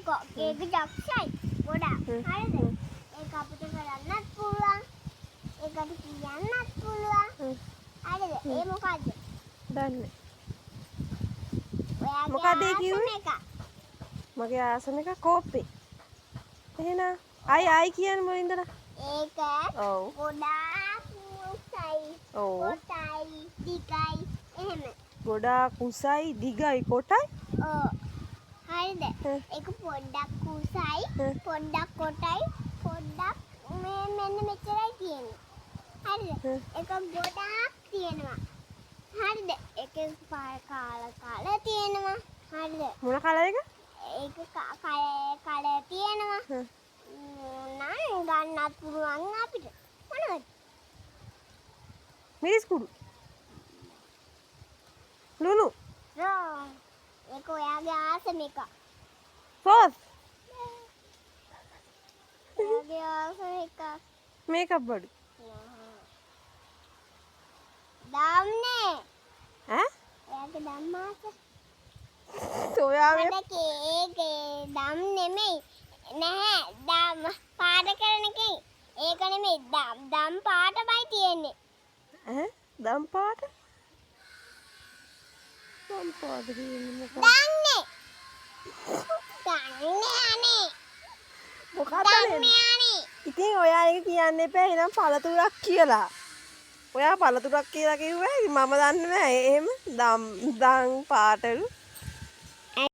ඒක ජක්ෂයි ගොඩක්. හරිද? ඒක අපිට කරන්නත් පුළුවන්. ඒකට කියන්නත් පුළුවන්. හරිද? ඒ මොකද්ද? දන්නේ. ඔයාගේ මොකද්ද ඒ කිව්වේ? ආසම එක. මගේ ආසම එක කෝප්පේ. එහෙනම් ආයි කියන්න මොනින්දර? ඒක ඔව්. ගොඩාක් උසයි. ඔව්. කොටයි දිගයි එහෙම. ගොඩාක් උසයි දිගයි කොටයි. ඔව්. හරිද? ඒක පොඩ්ඩක් උසයි පොඩ්ඩක් කොටයි පොඩ්ඩක් මෙන්න මෙච්චරයි තියෙන්නේ. හරිද? ඒක ගොඩාක් තියෙනවා. හරිද? ඒකේ කාලා තියෙනවා. හරිද? මොන කලරේක? ඒක කලර් තියෙනවා. නම් ගන්නත් පුළුවන් අපිට. මොනවද? මිරිස් කුඩු. ලුණු. රෝන්. ඒක ඔයාගේ ආසම එක. සෝස්. ඔයාගේ ආසම එක. මේකප් බඩු. දම්නේ. ඈ? ඔයාගේ දම්මාස. ඔයාගේ ඒකේ දම් නෙමෙයි. නැහැ දම් පාට කරන එකේ. ඒක නෙමෙයි දම් පාටමයි තියෙන්නේ. ඈ? දම් පාට? දම් පාට කියන්නේ මොකක්ද? දන්නේ. දන්නේ අනේ. මොකක්ද දන්නේ අනේ. ඉතින් ඔයා ඒක කියන්න එපා එහෙනම් පළතුරක් කියලා. ඔයා පළතුරක් කියලා කිව්වා මම දන්නේ නැහැ එහෙම දම් පාටලු